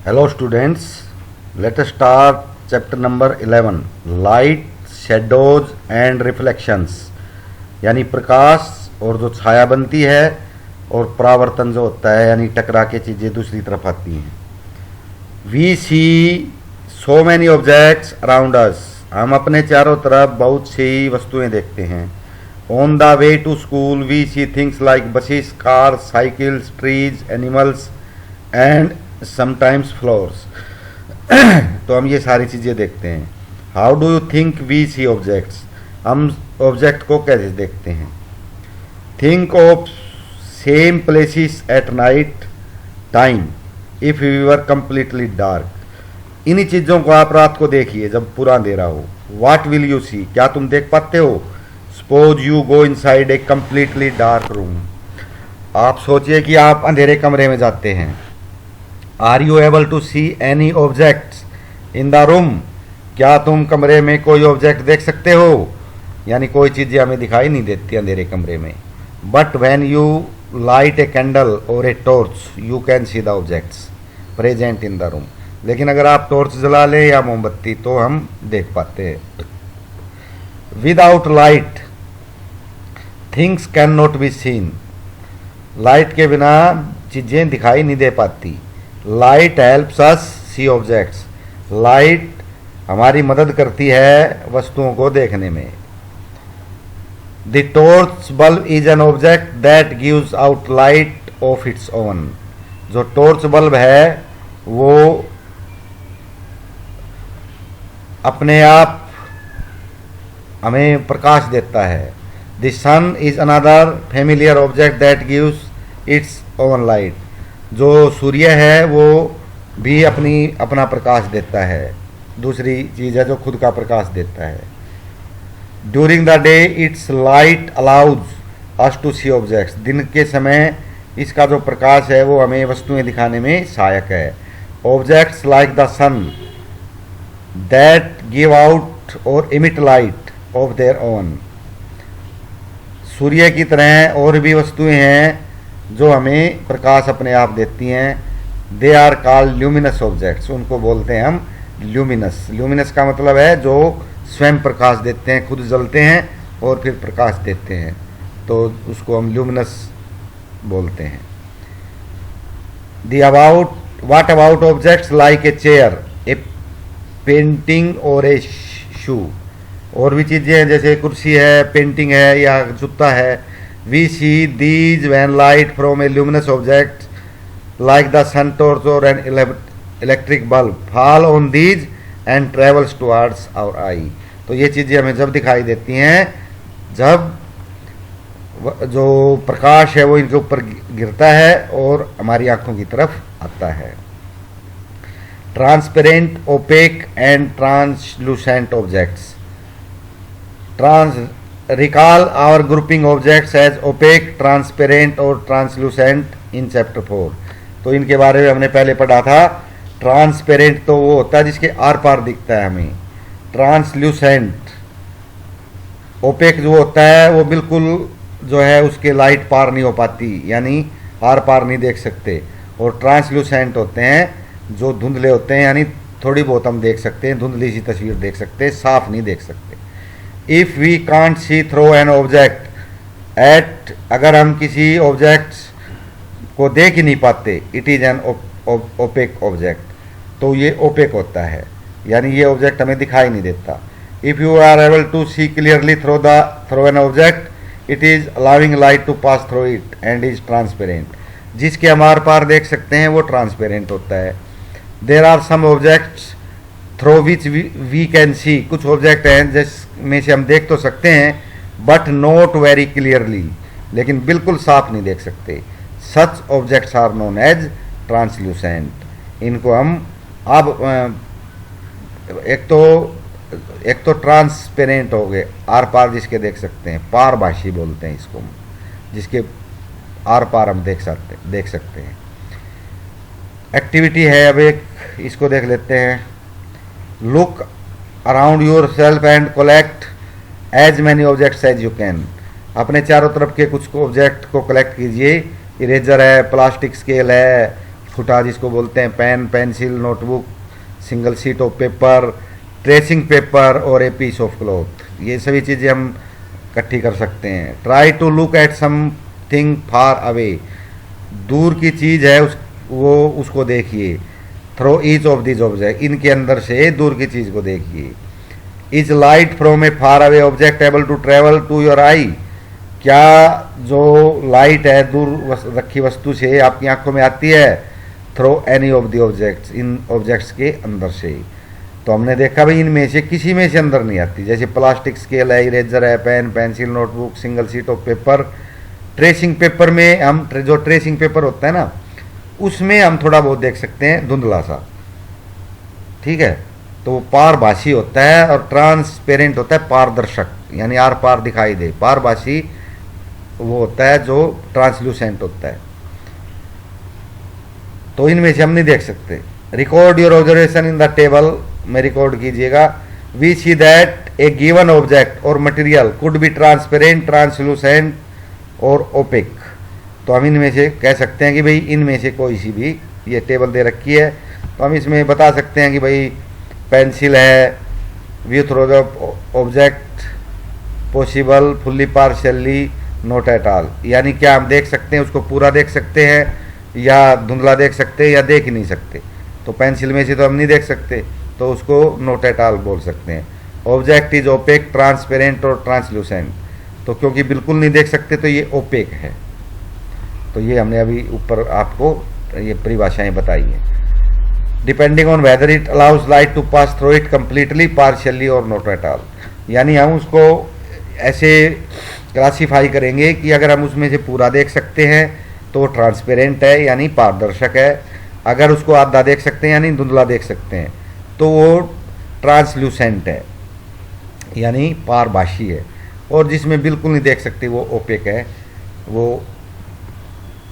Hello students, let us start chapter number 11 light, shadows and reflections यानी प्रकाश और जो छाया बनती है और परावर्तन जो होता है यानी टकरा के चीज़ें दूसरी तरफ आती हैं. We see so many objects around us. हम अपने चारों तरफ बहुत सी वस्तुएं देखते हैं. On the way to school we see things like buses, cars, cycles, trees, animals and sometimes flowers. तो हम ये सारी चीज़ें देखते हैं. How do you think we see objects. हम ऑब्जेक्ट को कैसे देखते हैं. Think of same places at night time if you were completely dark. इन्हीं चीज़ों को आप रात को देखिए जब पूरा अंधेरा हो. What will you see. क्या तुम देख पाते हो. Suppose you go inside a completely dark room. आप सोचिए कि आप अंधेरे कमरे में जाते हैं. Are you able to see any objects in the room. क्या तुम कमरे में कोई ऑब्जेक्ट देख सकते हो. यानी कोई चीज़ें हमें दिखाई नहीं देती अंधेरे कमरे में. But when you light a candle or a torch you can see the objects present in the room. लेकिन अगर आप टॉर्च जला लें या मोमबत्ती तो हम देख पाते हैं. Without light things can not be seen. Light के बिना चीज़ें दिखाई नहीं दे पाती. Light helps us see objects. Light हमारी मदद करती है वस्तुओं को देखने में. The torch bulb is an object that gives out light of its own. जो टॉर्च बल्ब है वो अपने आप हमें प्रकाश देता है. The sun is another familiar object that gives its own light. जो सूर्य है वो भी अपना प्रकाश देता है. दूसरी चीज़ है जो खुद का प्रकाश देता है. During the day its light allows us to see objects. दिन के समय इसका जो प्रकाश है वो हमें वस्तुएं दिखाने में सहायक है. Objects like the sun that give out or emit light of their own. सूर्य की तरह और भी वस्तुएं हैं जो हमें प्रकाश अपने आप देती हैं. They are called luminous objects. उनको बोलते हैं हम ल्यूमिनस. ल्यूमिनस का मतलब है जो स्वयं प्रकाश देते हैं, खुद जलते हैं और फिर प्रकाश देते हैं, तो उसको हम ल्यूमिनस बोलते हैं. What about objects like a chair, A painting और ए शू. और भी चीज़ें हैं जैसे कुर्सी है, पेंटिंग है या जूता है. We see these when light from a luminous object like the sun torch or an electric bulb fall on these and travels towards our eye. तो ये चीज़ें हमें जब दिखाई देती हैं जब जो प्रकाश है वो इनके ऊपर गिरता है और हमारी आंखों की तरफ आता है. Transparent, opaque and translucent objects. Recall our grouping objects as opaque, transparent और translucent in chapter 4. तो इनके बारे में हमने पहले पढ़ा था. ट्रांसपेरेंट तो वो होता है जिसके आर पार दिखता है हमें. ट्रांसल्यूसेंट, ओपेक जो होता है वो बिल्कुल जो है उसके लाइट पार नहीं हो पाती यानी आर पार नहीं देख सकते. और ट्रांसल्यूसेंट होते हैं जो धुंधले होते हैं यानी थोड़ी बहुत हम देख सकते हैं, धुंधली सी तस्वीर देख सकते हैं, साफ नहीं देख सकते. If we can't see through an object at, अगर हम किसी ऑब्जेक्ट को देख ही नहीं पाते, it is an opaque object. तो ये ओपेक होता है यानी ये ऑब्जेक्ट हमें दिखाई नहीं देता. If you are able to see clearly through an object it is allowing light to pass through it and is transparent. जिसके हम आर पार देख सकते हैं वो ट्रांसपेरेंट होता है. There are some objects through which we can see. कुछ object हैं जिसमें से हम देख तो सकते हैं बट नॉट वेरी क्लियरली, लेकिन बिल्कुल साफ नहीं देख सकते. Such objects are known as translucent. इनको हम अब एक तो ट्रांसपेरेंट हो गए, आर पार जिसके देख सकते हैं, पारभाषी बोलते हैं इसको, जिसके आर पार हम देख सकते हैं. एक्टिविटी है अब एक, इसको देख लेते हैं. Look around yourself and collect as many objects as you can. अपने चारों तरफ के कुछ ऑब्जेक्ट को कलेक्ट कीजिए. इरेजर है, प्लास्टिक स्केल है, फुटा जिसको बोलते हैं, pen, pencil, notebook, single sheet of paper, tracing paper और ए पीस ऑफ क्लॉथ, ये सभी चीज़ें हम इकट्ठी कर सकते हैं। Try to look at something far away, दूर की चीज़ है उसको देखिए। Through each of this object, इनके अंदर से दूर की चीज़ को देखिए। Is light from a far away object able to travel to your eye, क्या जो लाइट है दूर रखी वस्तु से आपकी आंखों में आती है? Through any of the objects, इन ऑब्जेक्ट्स के अंदर से। तो हमने देखा भाई इनमें से किसी में से अंदर नहीं आती, जैसे प्लास्टिक स्केल है, इरेजर है, pen, pencil, notebook, single sheet of paper. Tracing paper में हम जो ट्रेसिंग पेपर होता है ना, उसमें हम थोड़ा बहुत देख सकते हैं धुंधला सा, ठीक है। तो वो पारभासी होता है और ट्रांसपेरेंट होता है पारदर्शक, यानी आर पार दिखाई दे। पारभासी वो होता है जो ट्रांसल्यूसेंट होता है। तो इनमें से हम नहीं देख सकते। Record your observation in the table में रिकॉर्ड कीजिएगा। We see that a given object or material could be transparent, translucent or opaque. तो हम इनमें से कह सकते हैं कि भाई इनमें से कोई सी भी, ये टेबल दे रखी है तो हम इसमें बता सकते हैं कि भाई पेंसिल है, view through the object possible, fully, partially, not at all. यानी क्या हम देख सकते हैं, उसको पूरा देख सकते हैं या धुंधला देख सकते हैं या देख ही नहीं सकते। तो पेंसिल में से तो हम नहीं देख सकते, तो उसको नॉट एट ऑल बोल सकते हैं। ऑब्जेक्ट इज ओपेक, ट्रांसपेरेंट और ट्रांसल्यूसेंट, तो क्योंकि बिल्कुल नहीं देख सकते तो ये ओपेक है। तो ये हमने अभी ऊपर आपको ये परिभाषाएं बताई हैं। Depending on whether it allows light to pass through it completely, partially और नॉट एट ऑल। यानी हम उसको ऐसे क्लासीफाई करेंगे कि अगर हम उसमें से पूरा देख सकते हैं तो वो ट्रांसपेरेंट है यानी पारदर्शक है, अगर उसको आधा देख सकते हैं यानी धुंधला देख सकते हैं तो वो ट्रांसल्यूसेंट है यानी पारभासी है, और जिसमें बिल्कुल नहीं देख सकते वो ओपेक है, वो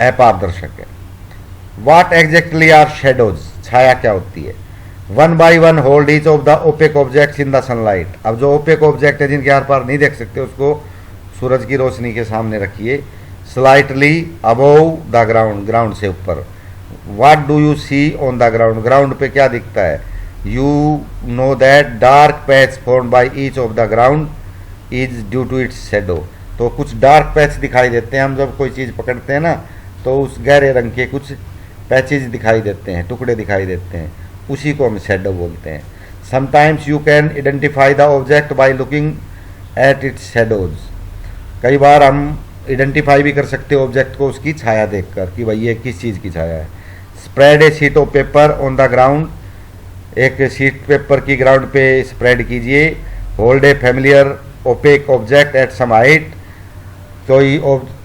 अपारदर्शक है। वाट एग्जैक्टली आर शेडोज, छाया क्या होती है? One by one hold each of the opaque objects in the sunlight. अब जो ओपेक ऑब्जेक्ट है जिनके आर पार नहीं देख सकते उसको सूरज की रोशनी के सामने रखिए, slightly above the ground, ground से ऊपर। What do you see on the ground, ground पे क्या दिखता है? You know that dark patch form by each of the ground is due to its shadow. तो कुछ डार्क पैच दिखाई देते हैं, हम जब कोई चीज़ पकड़ते हैं ना तो उस गहरे रंग के कुछ पैचेज दिखाई देते हैं, टुकड़े दिखाई देते हैं, उसी को हम शेडो बोलते हैं। Sometimes you can identify the object by looking at its shadows. कई बार हम आइडेंटिफाई भी कर सकते हैं ऑब्जेक्ट को उसकी छाया देखकर कि भाई ये किस चीज़ की छाया है। Spread a sheet of paper on the ground, एक शीट पेपर की ग्राउंड पे स्प्रेड कीजिए। Hold a familiar opaque object at some height, कोई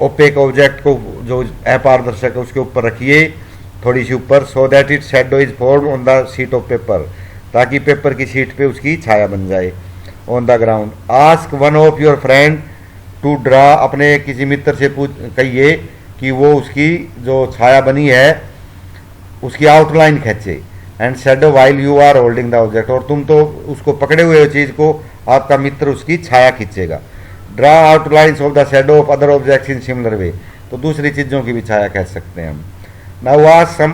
ओपेक ऑब्जेक्ट को जो अपारदर्शक है उसके ऊपर रखिए थोड़ी सी ऊपर, so that it shadow is form on the sheet of paper, ताकि पेपर की शीट पे उसकी छाया बन जाए। On the ground ask one of your friend to draw, अपने किसी मित्र से कहिए कि वो उसकी जो छाया बनी है उसकी आउटलाइन खींचे। And shadow while you are holding the object, और तुम तो उसको पकड़े हुए चीज़ को आपका मित्र उसकी छाया खींचेगा। Draw outlines of the shadow of other objects in similar way, तो दूसरी चीज़ों की भी छाया खींच सकते हैं हम। Now ask some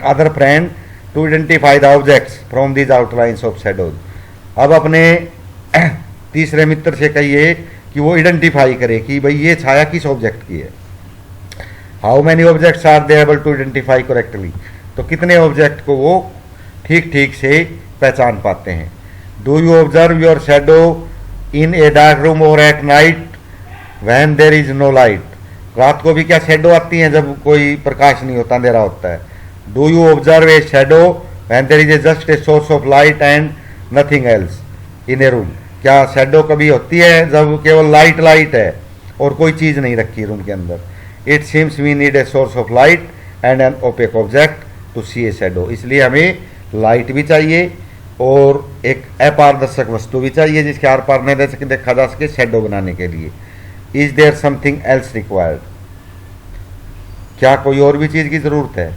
other friend to identify the objects from these outlines of shadows. अब अपने तीसरे मित्र से कहिए कि वो आइडेंटिफाई करे कि भाई ये छाया किस ऑब्जेक्ट की है। How many objects are they able to identify correctly, तो कितने ऑब्जेक्ट को वो ठीक ठीक से पहचान पाते हैं। Do you observe your shadow in a dark room or at night when there is no light, रात को भी क्या शेडो आती हैं जब कोई प्रकाश नहीं होता, अंधेरा होता है। Do you observe a shadow when there is just a source of light and nothing else in a room, क्या शेडो कभी होती है जब केवल लाइट है और कोई चीज़ नहीं रखी रूम के अंदर। It seems we need a source of light and an opaque object to see a shadow, इसलिए हमें लाइट भी चाहिए और एक अपारदर्शक वस्तु भी चाहिए जिसके आर पार नहीं देखा जा सके शेडो बनाने के लिए। Is there something else required, क्या कोई और भी चीज़ की ज़रूरत है?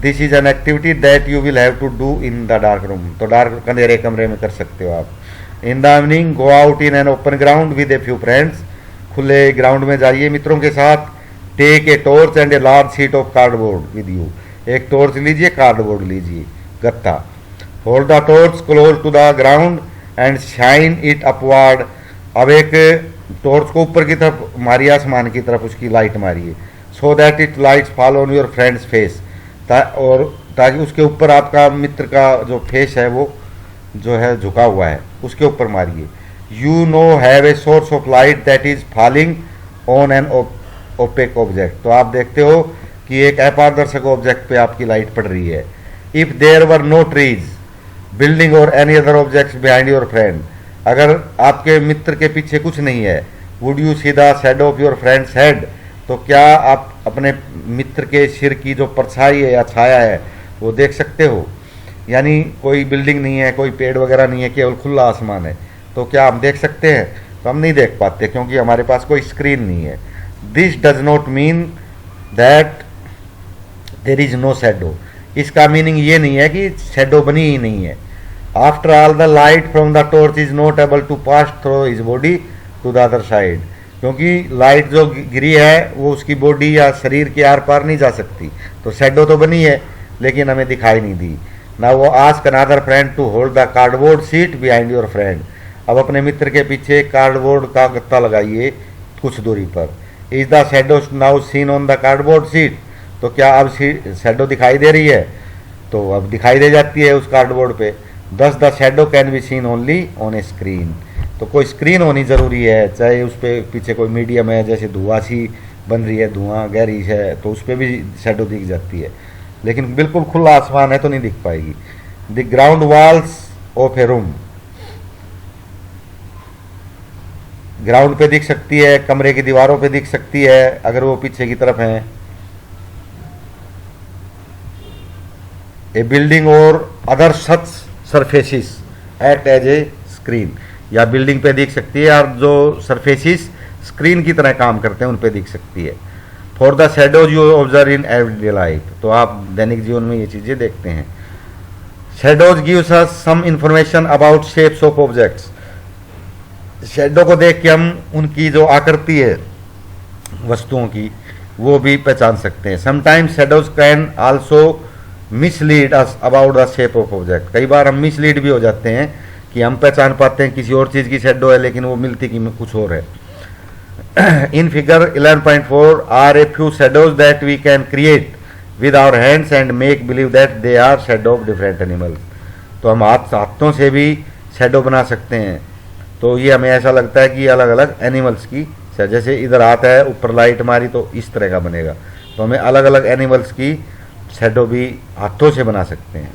This is an activity that you will have to do in the dark room, तो डार्क अंधेरे कमरे में कर सकते हो आप। In the evening go out in an open ground with a few friends, खुले ग्राउंड में जाइए मित्रों के साथ। Take a torch and a large sheet of cardboard with you, एक टॉर्च लीजिए, कार्डबोर्ड लीजिए, गत्ता। Hold the torch close to the ground and shine it upward. अब एक टॉर्च को ऊपर की तरफ मारिए, आसमान की तरफ उसकी लाइट मारिए, सो that it lights fall on your friends face, और ताकि उसके ऊपर आपका मित्र का जो फेस है वो जो है झुका हुआ है उसके ऊपर मारिए। You know have a source of light that is falling on an opaque object. तो आप देखते हो कि एक अपारदर्शक ऑब्जेक्ट पे आपकी लाइट पड़ रही है। If there were no trees, building or any other objects behind your friend, अगर आपके मित्र के पीछे कुछ नहीं है, would you see the shadow of your friend's head, तो क्या आप अपने मित्र के सिर की जो परछाई है या छाया है वो देख सकते हो? यानी कोई बिल्डिंग नहीं है, कोई पेड़ वगैरह नहीं है, केवल खुला आसमान है, तो क्या हम देख सकते हैं? तो हम नहीं देख पाते क्योंकि हमारे पास कोई स्क्रीन नहीं है। This does not mean that there is no shadow. इसका मीनिंग ये नहीं है कि शैडो बनी ही नहीं है। After all the light from the torch is not able to pass through his body to the other side, क्योंकि लाइट जो गिरी है वो उसकी बॉडी या शरीर के आर पार नहीं जा सकती, तो शैडो तो बनी है लेकिन हमें दिखाई नहीं दी। ना वो ask another friend to hold the cardboard sheet behind your friend. अब अपने मित्र के पीछे कार्डबोर्ड का गत्ता लगाइए कुछ दूरी पर। Is the shadow now seen on the cardboard sheet, तो क्या अब शैडो दिखाई दे रही है? तो अब दिखाई दे जाती है उस कार्डबोर्ड पे। दस the shadow can be seen only on A screen, तो कोई स्क्रीन होनी ज़रूरी है, चाहे उस पर पीछे कोई मीडियम है, जैसे धुआं सी बन रही है, धुआं गहरी है, तो उस पर भी शैडो दिख जाती है, लेकिन बिल्कुल खुला आसमान है तो नहीं दिख पाएगी। The ground walls of A room, ground पे दिख सकती है, कमरे की दीवारों पे दिख सकती है अगर वो पीछे की तरफ है। ए बिल्डिंग और other such surfaces act as a screen, या बिल्डिंग पे दिख सकती है और जो सरफेसिस स्क्रीन की तरह काम करते हैं उन पे दिख सकती है। For the shadows you observe in everyday life, तो आप दैनिक जीवन में ये चीज़ें देखते हैं। Shadows gives us some information about shapes of objects, shadow को देख के हम उनकी जो आकृति है वस्तुओं की वो भी पहचान सकते हैं। Sometimes shadows can also mislead us about the shape of object, कई बार हम मिसलीड भी हो जाते हैं कि हम पहचान पाते हैं किसी और चीज़ की शैडो है लेकिन वो मिलती कि कुछ और है। In figure 11.4 are a few shadows that we can create with our hands and make believe that they are shadow of different animals, तो हम हाथों से भी शैडो बना सकते हैं, तो ये हमें ऐसा लगता है कि अलग अलग एनिमल्स की, जैसे इधर हाथ है ऊपर लाइट मारी तो इस तरह का बनेगा, तो हमें अलग अलग एनिमल्स की शैडो भी हाथों से बना सकते हैं।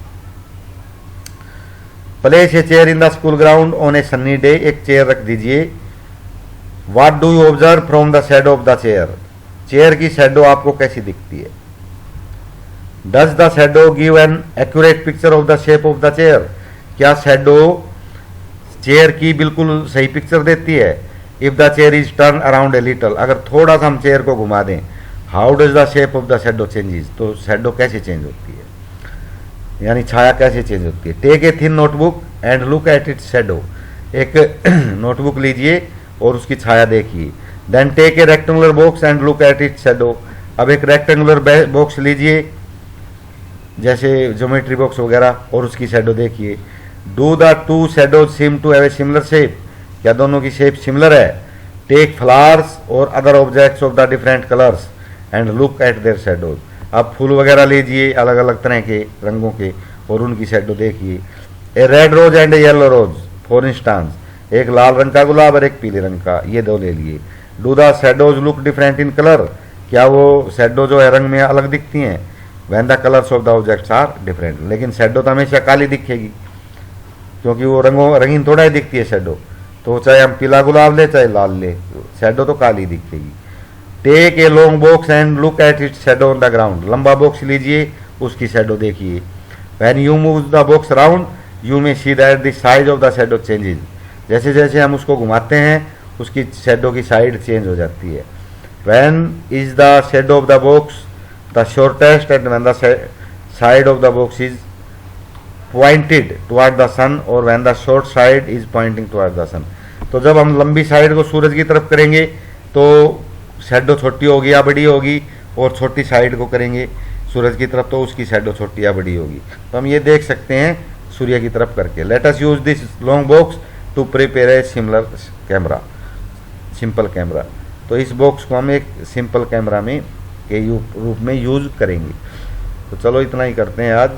Place a chair in the school ground on A Sunny day, एक चेयर रख दीजिए। What do you observe from the shadow of the chair, chair की शैडो आपको कैसी दिखती है? Does the shadow give an accurate picture of the shape of the chair, क्या shadow chair की बिल्कुल सही पिक्चर देती है? If the chair is turned around a little, अगर थोड़ा सा हम चेयर को घुमा दें, how does the shape of the shadow changes, तो शैडो कैसे चेंज होती है, यानी छाया कैसे चेंज होती है। Take a thin notebook and look at its shadow, एक नोटबुक लीजिए और उसकी छाया देखिए। Then take a rectangular box and look at it shadow, अब एक रेक्टेंगुलर बॉक्स लीजिए जैसे ज्योमेट्री बॉक्स वगैरह और उसकी शैडो देखिए। Do the two shadows seem to have a similar shape, क्या दोनों की शेप सिमिलर है? टेक फ्लावर्स और other objects of the different colours and look at their shadows, अब फूल वगैरह लीजिए अलग अलग तरह के रंगों के और उनकी शैडो देखिए। A red rose and a yellow rose for instance, एक लाल रंग का गुलाब और एक पीले रंग का, ये दो ले लिए। Do the shadows look different in colour, क्या वो शैडो जो है रंग में अलग दिखती हैं? When the colours of the objects are different, लेकिन शैडो तो हमेशा काली दिखेगी क्योंकि वो रंगीन थोड़ा ही दिखती है शैडो, तो चाहे हम पीला गुलाब ले चाहे लाल ले, शैडो तो काली दिखेगी। Take a long box and look at it shadow on the ground, लंबा बॉक्स लीजिए उसकी शैडो देखिए। When you move the box round you may see that the size of the shadow changes, जैसे जैसे हम उसको घुमाते हैं उसकी शैडो की साइड चेंज हो जाती है। When is the shadow of the box the shortest and when the side of the box is pointed toward the sun or when the short side is pointing toward the sun, तो जब हम लंबी side को सूरज की तरफ करेंगे तो shadow छोटी होगी या बड़ी होगी, और छोटी साइड को करेंगे सूरज की तरफ तो उसकी शैडो छोटी या बड़ी होगी। तो हम ये देख सकते हैं सूर्य की तरफ करके। Let us use this long box to prepare a similar camera, simple camera. तो इस बॉक्स को हम एक सिंपल कैमरा में के रूप में यूज करेंगे। तो चलो इतना ही करते हैं आज।